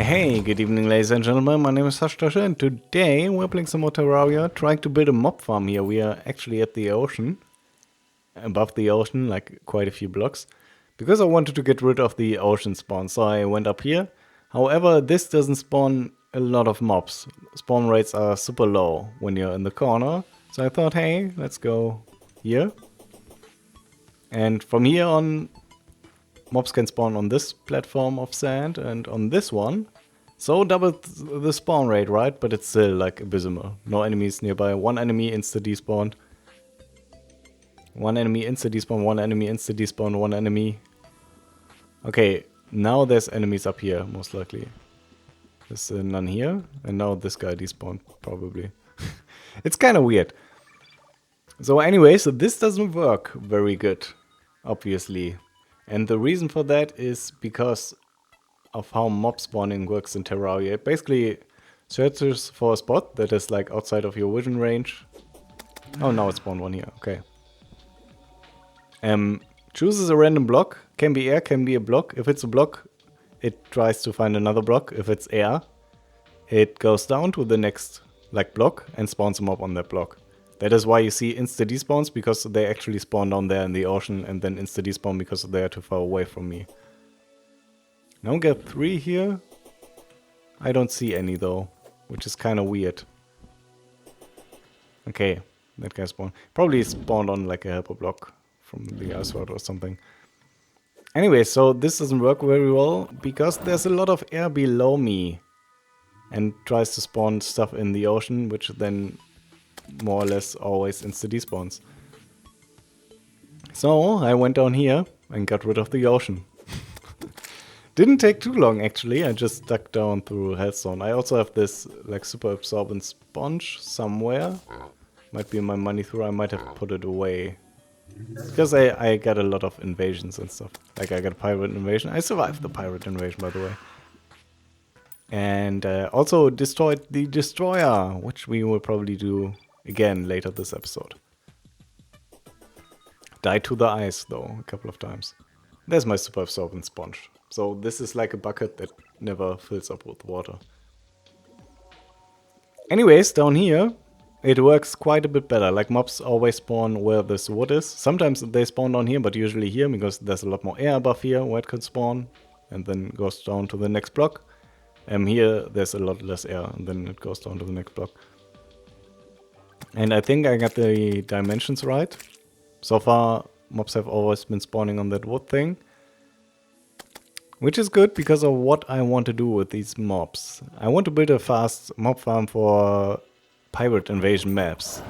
Hey, good evening ladies and gentlemen, my name is haschischtasche and today we're playing some more Terraria, trying to build a mob farm here. We are actually at the ocean, above the ocean, like quite a few blocks, because I wanted to get rid of the ocean spawn, so I went up here. However, this doesn't spawn a lot of mobs. Spawn rates are super low when you're in the corner, so I thought, hey, let's go here. And from here on, mobs can spawn on this platform of sand and on this one. So double the spawn rate, right? But it's still like abysmal. No enemies nearby. One enemy insta-despawned. One enemy insta-despawn, one enemy insta-despawn, one enemy. Okay, now there's enemies up here, most likely. There's none here. And now this guy despawned, probably. It's kind of weird. So anyway, so this doesn't work very good, obviously. And the reason for that is because of how mob spawning works in Terraria. It basically searches for a spot that is like outside of your vision range. Oh, now it spawned one here. Okay. Chooses a random block. Can be air, can be a block. If it's a block, it tries to find another block. If it's air, it goes down to the next like block and spawns a mob on that block. That is why you see insta-despawns, because they actually spawn down there in the ocean, and then insta-despawn because they are too far away from me. Now we get 3 here. I don't see any though, which is kind of weird. Okay, that guy spawned. Probably spawned on like a helper block from the ice road or something. Anyway, so this doesn't work very well because there's a lot of air below me. And tries to spawn stuff in the ocean, which then more or less always insta-despawns. So I went down here and got rid of the ocean. Didn't take too long actually, I just stuck down through Hellstone. I also have this like super absorbent sponge somewhere. Might be in my money through, I might have put it away. Because I got a lot of invasions and stuff. Like I got a pirate invasion. I survived the pirate invasion, by the way. And also destroyed the destroyer, which we will probably do again later this episode. Died to the ice though, a couple of times. There's my super absorbent sponge. So this is like a bucket that never fills up with water. Anyways, down here, it works quite a bit better. Like mobs always spawn where this wood is. Sometimes they spawn down here, but usually here, because there's a lot more air above here where it could spawn. And then goes down to the next block. Here there's a lot less air, and then it goes down to the next block. And I think I got the dimensions right. So far, mobs have always been spawning on that wood thing. Which is good because of what I want to do with these mobs. I want to build a fast mob farm for pirate invasion maps.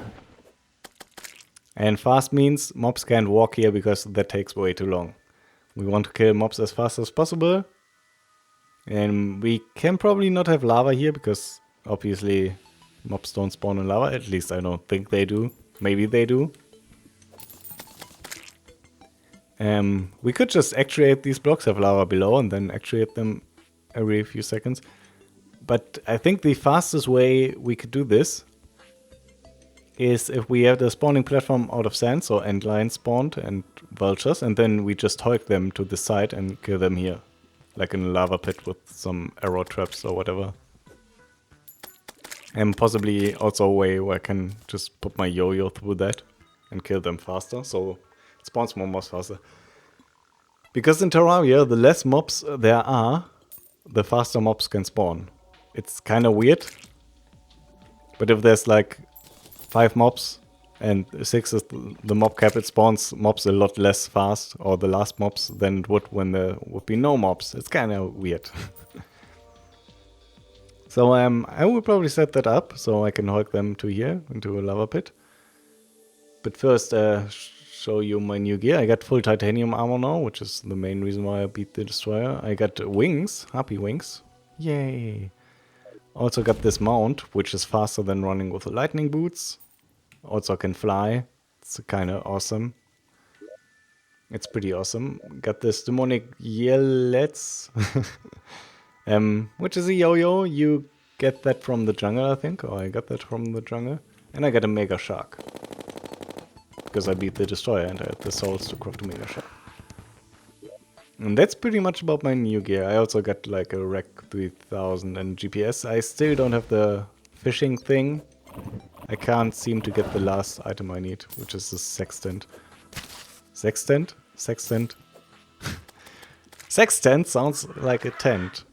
And fast means mobs can't walk here because that takes way too long. We want to kill mobs as fast as possible. And we can probably not have lava here because obviously mobs don't spawn in lava. At least I don't think they do. Maybe they do. We could just actuate these blocks, have lava below, and then actuate them every few seconds. But I think the fastest way we could do this is if we have the spawning platform out of sand, so antlions spawned and vultures, and then we just hoik them to the side and kill them here. Like in a lava pit with some arrow traps or whatever. And possibly also a way where I can just put my yo-yo through that and kill them faster, so it spawns more mobs faster. Because in Terraria, the less mobs there are, the faster mobs can spawn. It's kind of weird. But if there's like 5 mobs and 6 is the mob cap, it spawns mobs a lot less fast, or the last mobs, than it would when there would be no mobs. It's kind of weird. So I will probably set that up so I can hook them to here, into a lava pit. But first, show you my new gear. I got full titanium armor now, which is the main reason why I beat the destroyer. I got wings, happy wings. Yay! Also got this mount, which is faster than running with the lightning boots. Also can fly. It's kind of awesome. It's pretty awesome. Got this demonic yellets, which is a yo-yo. You get that from the jungle, I think. Or I got that from the jungle. And I got a mega shark. Because I beat the destroyer and I had the souls to craft a mega shark. And that's pretty much about my new gear. I also got like a Rec 3000 and GPS. I still don't have the fishing thing. I can't seem to get the last item I need, which is the sextant. Sextant? Sextant? Sextant sounds like a tent.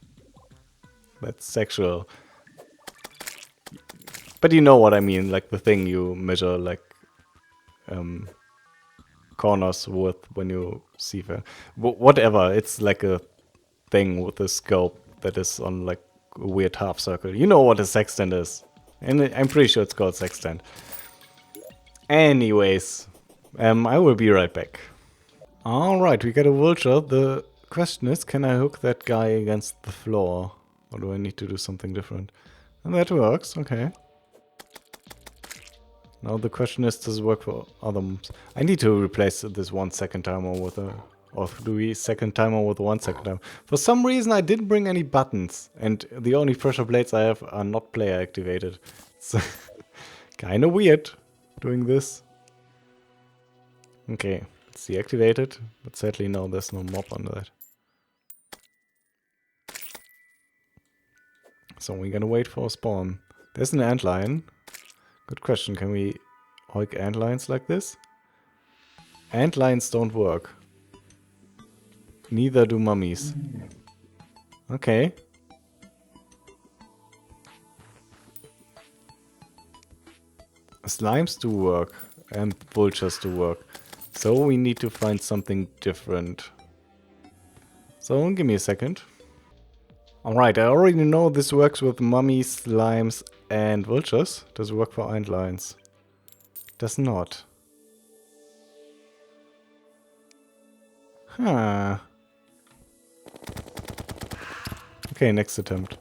That's sexual. But you know what I mean, like the thing you measure like corners with when you see them. Whatever, it's like a thing with a scope that is on like a weird half circle. You know what a sextant is. And I'm pretty sure it's called sextant. Anyways, I will be right back. Alright, we got a vulture. The question is, can I hook that guy against the floor? Or do I need to do something different? And that works, okay. Now the question is, does it work for other mobs? I need to replace this 1 second timer with a... or 3 second timer with 1 second timer. For some reason I didn't bring any buttons. And the only pressure plates I have are not player activated. It's kinda weird doing this. Okay, it's deactivated. But sadly no, there's no mob under that. So we're gonna wait for a spawn. There's an antlion. Good question, can we hoik antlions like this? Antlions don't work. Neither do mummies. Okay. Slimes do work, and vultures do work. So we need to find something different. So give me a second. Alright, I already know this works with mummies, slimes, and vultures. Does it work for antlions? Does not. Huh. Okay, next attempt.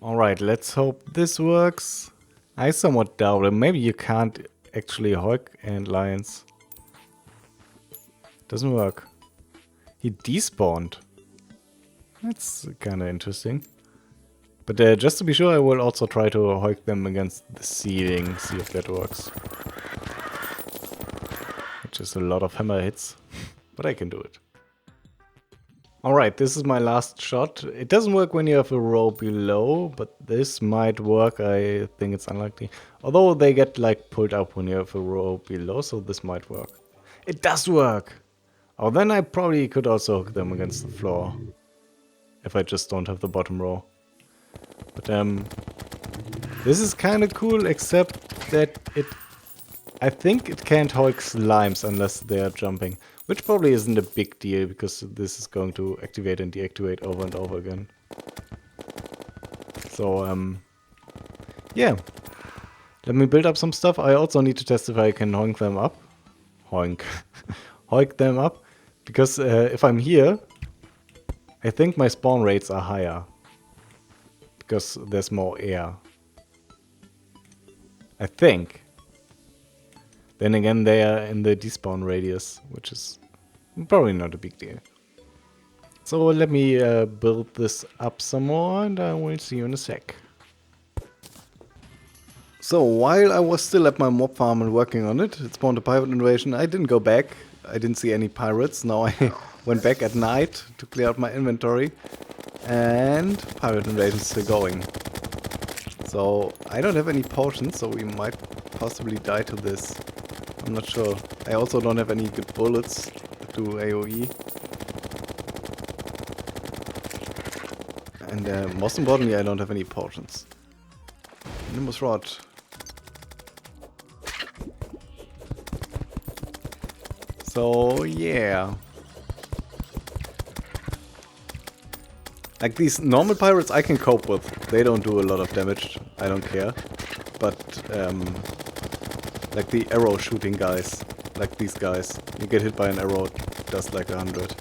Alright, let's hope this works. I somewhat doubt it. Maybe you can't actually hoik antlions. Doesn't work. He despawned. That's kinda interesting. But just to be sure, I will also try to hoik them against the ceiling, see if that works. Which is a lot of hammer hits, but I can do it. Alright, this is my last shot. It doesn't work when you have a row below, but this might work. I think it's unlikely. Although they get like pulled up when you have a row below, so this might work. It does work! Oh, then I probably could also hook them against the floor. If I just don't have the bottom row. But this is kind of cool, except that I think it can't hoik slimes unless they are jumping. Which probably isn't a big deal, because this is going to activate and deactivate over and over again. So, yeah. Let me build up some stuff. I also need to test if I can hoink them up. Hoink. Hoik them up. Because if I'm here, I think my spawn rates are higher. Because there's more air. I think. Then again, they are in the despawn radius, which is probably not a big deal. So let me build this up some more, and I will see you in a sec. So while I was still at my mob farm and working on it, it spawned a pirate invasion. I didn't go back. I didn't see any pirates. Now I went back at night to clear out my inventory. And pirate invasion is still going. So I don't have any potions, so we might possibly die to this. I'm not sure. I also don't have any good bullets to do AoE. And most importantly, I don't have any potions. Nimbus Rod. So yeah. Like these normal pirates I can cope with. They don't do a lot of damage. I don't care. But like the arrow shooting guys, like these guys, you get hit by an arrow, it does like 100.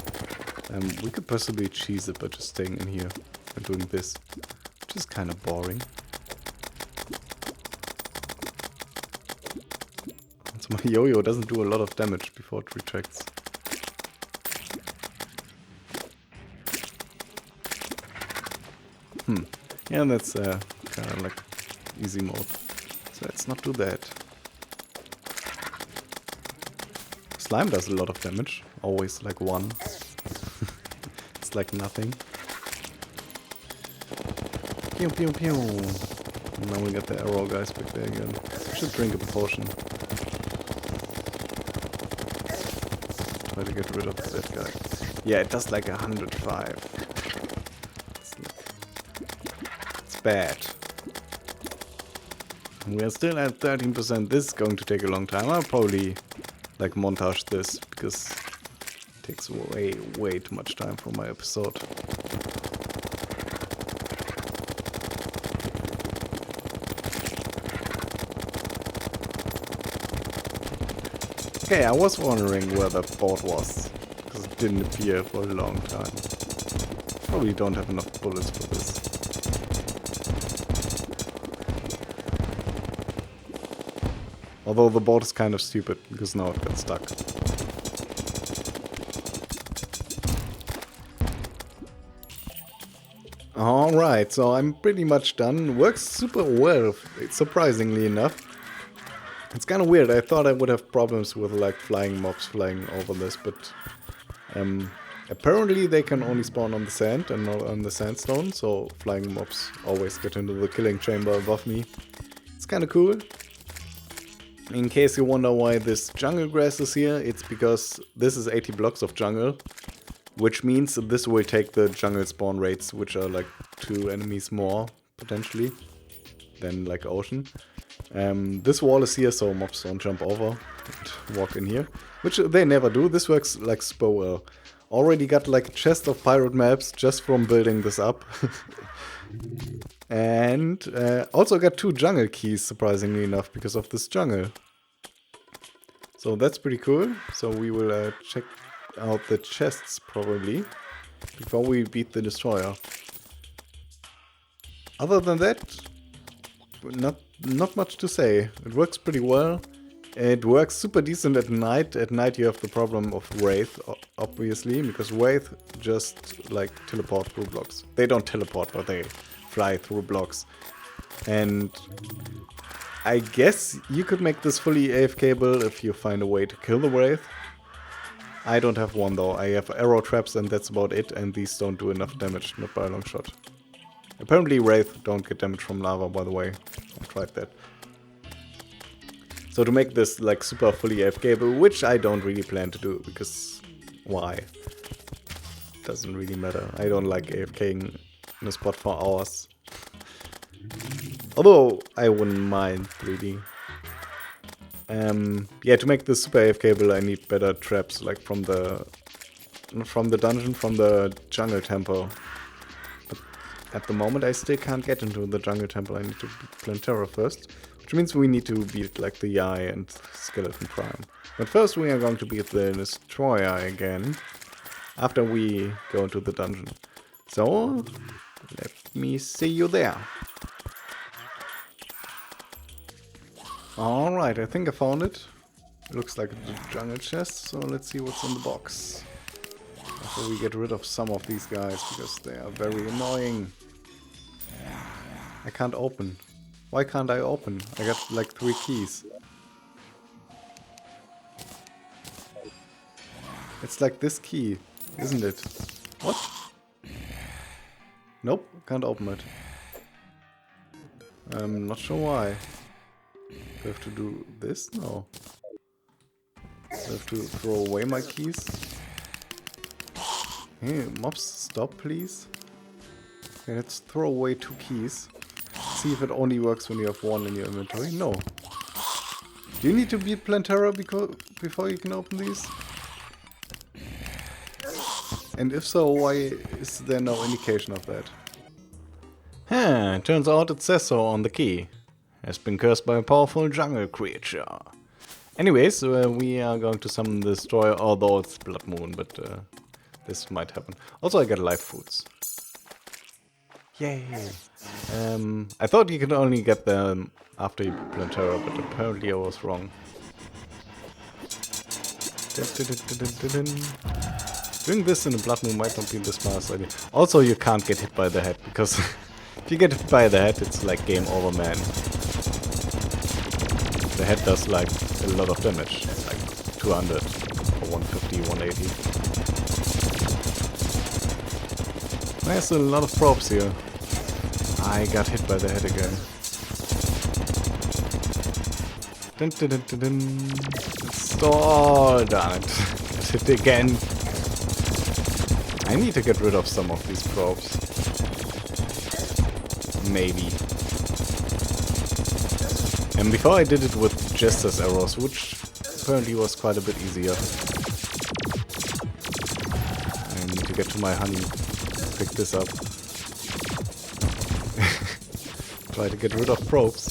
We could possibly cheese it by just staying in here and doing this, which is kind of boring. So my yo-yo doesn't do a lot of damage before it retracts. Yeah, that's kind of like easy mode. So let's not do that. slime does a lot of damage. Always like 1. It's like nothing. Pew pew pew. And now we got the arrow guys back there again. I should drink a potion. Try to get rid of that guy. Yeah, it does like 105. It's bad. We are still at 13%. This is going to take a long time. I'll probably like montage this because it takes way too much time for my episode. Okay, I was wondering where the board was, because it didn't appear for a long time. Probably don't have enough bullets for this. Although the board is kind of stupid, because now it got stuck. Alright, so I'm pretty much done. Works super well, surprisingly enough. It's kind of weird. I thought I would have problems with like flying mobs flying over this, but apparently they can only spawn on the sand and not on the sandstone, so flying mobs always get into the killing chamber above me. It's kind of cool. In case you wonder why this jungle grass is here, it's because this is 80 blocks of jungle, which means this will take the jungle spawn rates, which are like 2 enemies more, potentially, than like ocean. This wall is here, so mobs don't jump over and walk in here, which they never do. This works like super well. Already got like a chest of pirate maps just from building this up. And also got 2 jungle keys, surprisingly enough, because of this jungle. So that's pretty cool. So we will check out the chests probably before we beat the destroyer. Other than that, not much to say. It works pretty well. It works super decent at night. At night you have the problem of Wraith, obviously, because Wraith just like teleport through blocks. They don't teleport, but they fly through blocks. And I guess you could make this fully AFKable if you find a way to kill the Wraith. I don't have one though. I have arrow traps and that's about it, and these don't do enough damage, not by a long shot. Apparently Wraith don't get damage from lava, by the way. I tried that. So to make this like super fully AFKable, which I don't really plan to do, because why? Doesn't really matter. I don't like AFKing in a spot for hours. Although I wouldn't mind really. Yeah, to make this super AFKable I need better traps, like from the dungeon, from the jungle temple. But at the moment I still can't get into the jungle temple. I need to beat Plantera first, which means we need to beat like the Eye and Skeleton Prime. But first we are going to beat the Destroyer again, after we go into the dungeon. So, let me see you there. Alright, I think I found it. It looks like a jungle chest, so let's see what's in the box. After we get rid of some of these guys, because they are very annoying. I can't open. Why can't I open? I got like 3 keys. It's like this key, isn't it? What? Nope, can't open it. I'm not sure why. Do I have to do this? No. Do I have to throw away my keys? Hey, mobs, stop please. Okay, let's throw away 2 keys. See if it only works when you have 1 in your inventory. No. Do you need to beat Plantera before you can open these? And if so, why is there no indication of that? Huh, turns out it says so on the key. Has been cursed by a powerful jungle creature. Anyways, we are going to summon the destroyer, although it's Blood Moon, but this might happen. Also, I got life foods. Yay! I thought you could only get them after you beat Plantera, but apparently I was wrong. Doing this in a Blood Moon might not be the smartest idea. Also, you can't get hit by the head, because if you get hit by the head, it's like game over, man. The head does like a lot of damage, like 200. 150, 180. There's a lot of probes here. I got hit by the head again. Dun, dun, dun, dun, dun. Oh, darn it. Got hit again. I need to get rid of some of these probes. Maybe. And before I did it with Jester's arrows, which apparently was quite a bit easier. I need to get to my honey. Pick this up. Try to get rid of probes.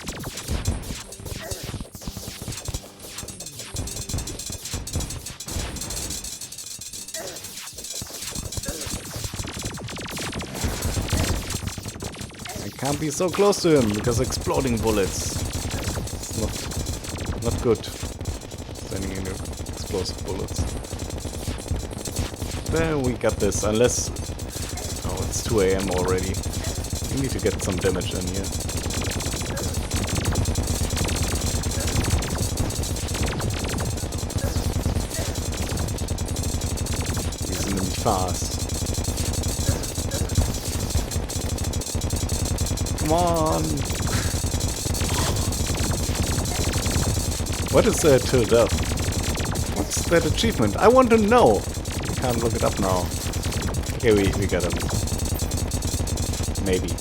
I can't be so close to him because exploding bullets. It's not good. Sending in explosive bullets. There we got this, unless... Oh, it's 2 AM already. We need to get some damage in here. He's enemy fast. Come on! What is till death? What's that achievement? I want to know! I can't look it up now. Okay, we got him. Maybe.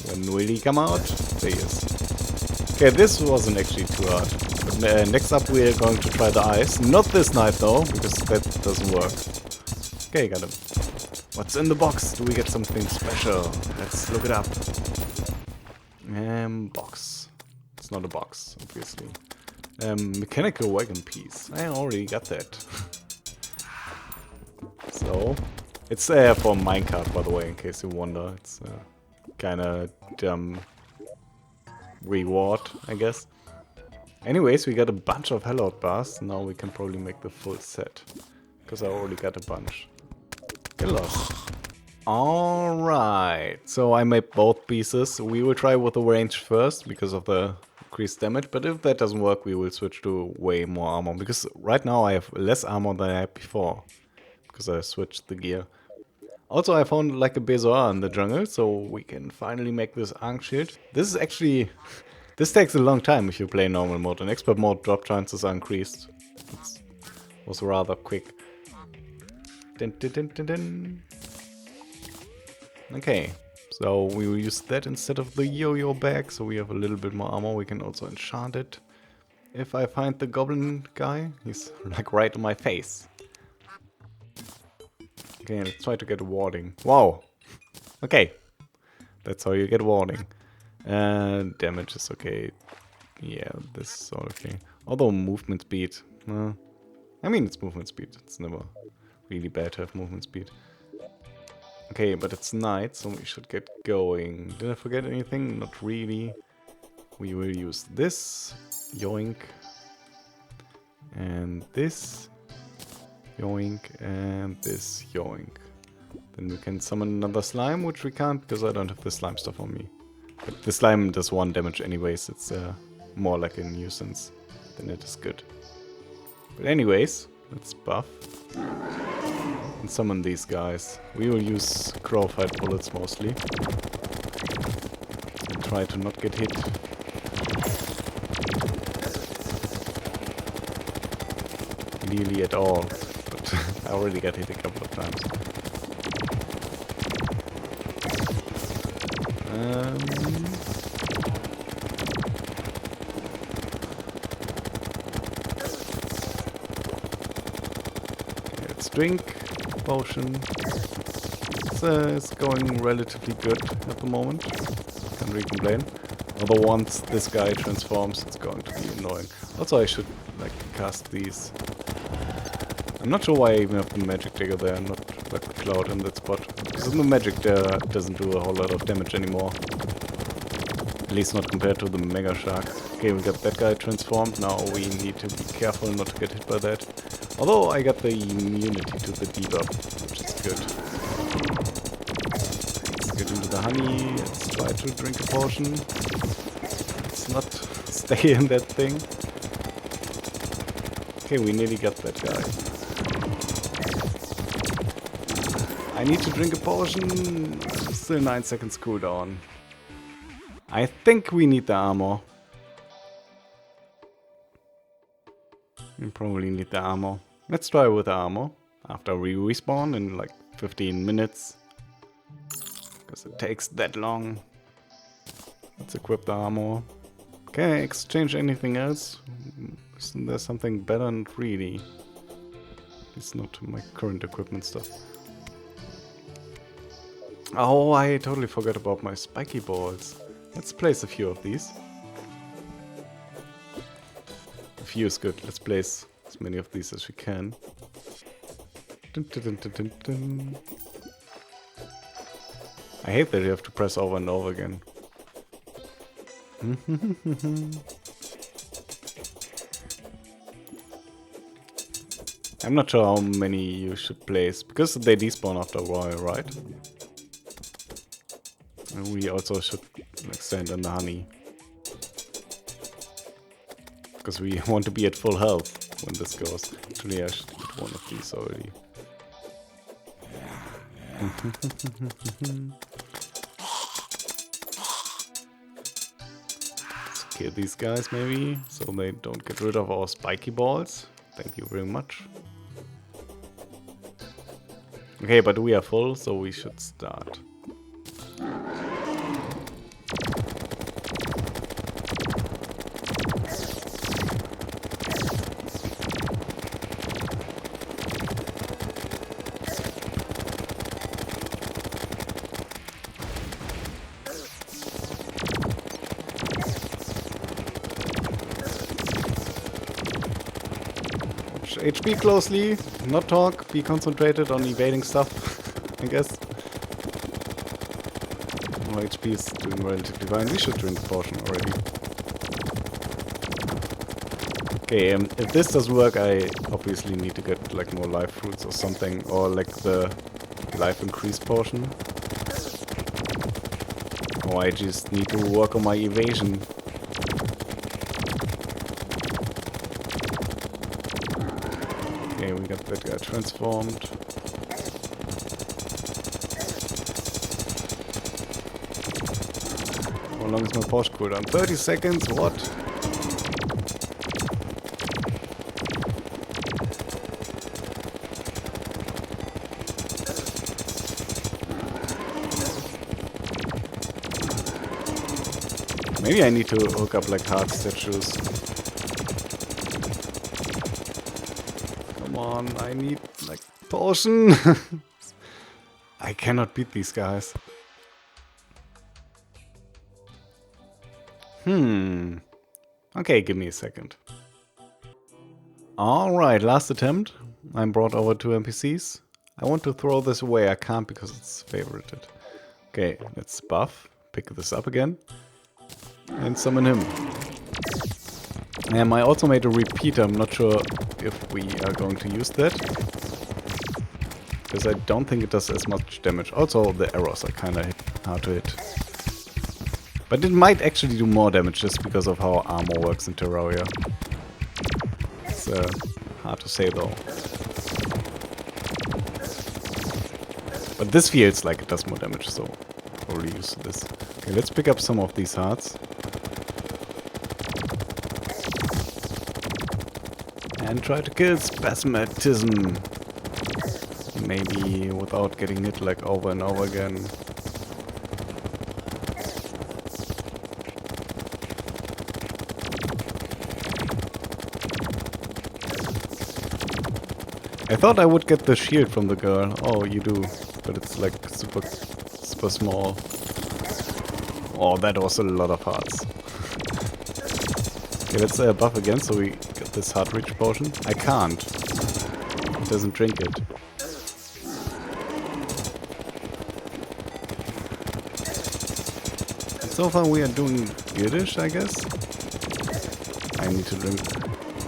When will he come out? There he is. Okay, this wasn't actually too hard. But, next up we are going to try the ice. Not this night though, because that doesn't work. Okay, got him. What's in the box? Do we get something special? Let's look it up. Box. It's not a box, obviously. Mechanical wagon piece. I already got that. So, it's for minecart, by the way, in case you wonder. It's kinda dumb reward, I guess. Anyways, we got a bunch of Hellot bars. Now we can probably make the full set. Because I already got a bunch. Get lost. Alright, so I made both pieces. We will try with the range first because of the increased damage, but if that doesn't work we will switch to way more armor, because right now I have less armor than I had before, because I switched the gear. Also I found like a bezoar in the jungle, so we can finally make this Ankh shield. This is actually... this takes a long time if you play normal mode. In expert mode drop chances are increased. It was rather quick. Dun, dun, dun, dun, dun. Okay, so we will use that instead of the yo-yo bag, so we have a little bit more armor. We can also enchant it. If I find the goblin guy, he's like right in my face. Okay, let's try to get a warding. Wow! Okay, that's how you get warding. Damage is okay. Yeah, this is all okay. Although movement speed, I mean it's movement speed, it's never really bad to have movement speed. Okay, but it's night, so we should get going. Did I forget anything? Not really. We will use this. Yoink. And this. Yoink. And this. Yoink. Then we can summon another slime, which we can't because I don't have the slime stuff on me. But the slime does 1 damage anyways. It's more like a nuisance than it is good. But anyways, let's buff. And summon these guys. We will use crow fight bullets mostly. And try to not get hit. Nearly at all. But I already got hit a couple of times. Let's drink. Potion. It's going relatively good at the moment. Can't really complain. Although once this guy transforms, it's going to be annoying. Also, I should like cast these. I'm not sure why I even have the magic dagger there, not like the cloud in that spot. Because the magic there doesn't do a whole lot of damage anymore. At least not compared to the mega shark. Okay, we got that guy transformed. Now we need to be careful not to get hit by that. Although I got the immunity to the debuff, which is good. Let's get into the honey. Let's try to drink a potion. Let's not stay in that thing. Okay, we nearly got that guy. I need to drink a potion. Still 9 seconds cooldown. I think we need the armor. We probably need the armor. Let's try with the armor. After we respawn in like 15 minutes. Because it takes that long. Let's equip the armor. Can I exchange anything else? Isn't there something better? Not really. It's not my current equipment stuff. Oh, I totally forgot about my spiky balls. Let's place a few of these. A few is good. Let's place as many of these as we can. Dun, dun, dun, dun, dun, dun. I hate that you have to press over and over again. I'm not sure how many you should place, because they despawn after a while, right? And we also should like, send in the honey. Because we want to be at full health when this goes. Actually, I should put one of these already. Let's kill these guys maybe, so they don't get rid of our spiky balls. Thank you very much. Okay, but we are full, so we should start. HP closely, not talk, be concentrated on evading stuff, I guess. Our HP is doing relatively fine. We should drink the potion already. Okay, if this doesn't work, I obviously need to get like more life fruits or something, or like the life increase potion. Or I just need to work on my evasion. Okay, we got that guy transformed. How long is my potion cooldown? 30 seconds? What? Maybe I need to hook up like haschischtasche. Come on, I need like potion. I cannot beat these guys. Okay, give me a second. Alright, last attempt. I'm brought over 2 NPCs. I want to throw this away. I can't because it's favorited. Okay, let's buff. Pick this up again. And summon him. I also made a repeater. I'm not sure if we are going to use that. Because I don't think it does as much damage. Also, the arrows are kind of hard to hit. But it might actually do more damage just because of how armor works in Terraria. It's hard to say though. But this feels like it does more damage, so I'll probably use this. Okay, let's pick up some of these hearts. And try to kill Spasmatism. Maybe without getting hit like over and over again. I thought I would get the shield from the girl. Oh, you do. But it's like super small. Oh, that was a lot of hearts. Okay, let's buff again so we get this heart reach potion. I can't. It doesn't drink it. And so far we are doing goodish, I guess. I need to drink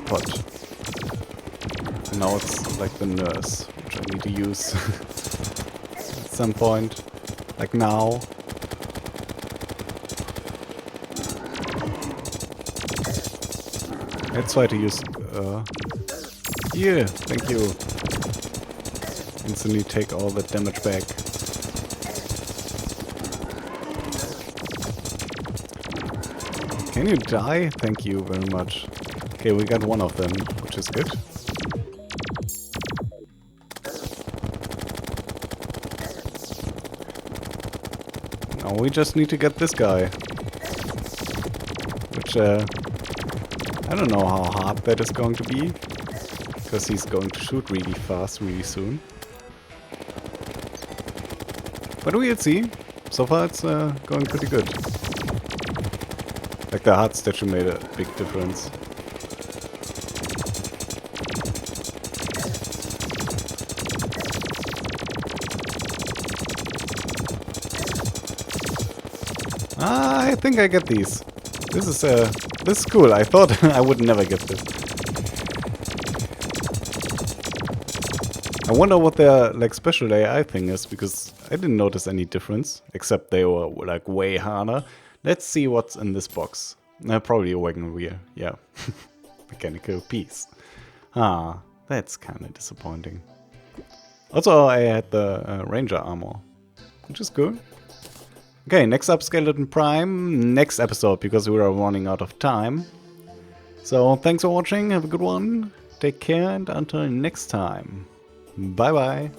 pot. And now it's like the nurse, which I need to use at some point. Like now. Let's try to use Here, thank you. Instantly take all that damage back. Can you die? Thank you very much. Okay, we got one of them, which is good. Now we just need to get this guy. Which, I don't know how hard that is going to be. Because he's going to shoot really fast, really soon. But we'll see. So far it's going pretty good. Like the hard statue made a big difference. I think I get these. This is cool. I thought I would never get this. I wonder what their like special AI thing is, because I didn't notice any difference, except they were like way harder. Let's see what's in this box. Probably a wagon wheel. Yeah. Mechanical piece. Ah, that's kind of disappointing. Also, I had the Ranger armor, which is cool. Okay, next up, Skeleton Prime. Next episode, because we are running out of time. So, thanks for watching. Have a good one. Take care, and until next time. Bye bye.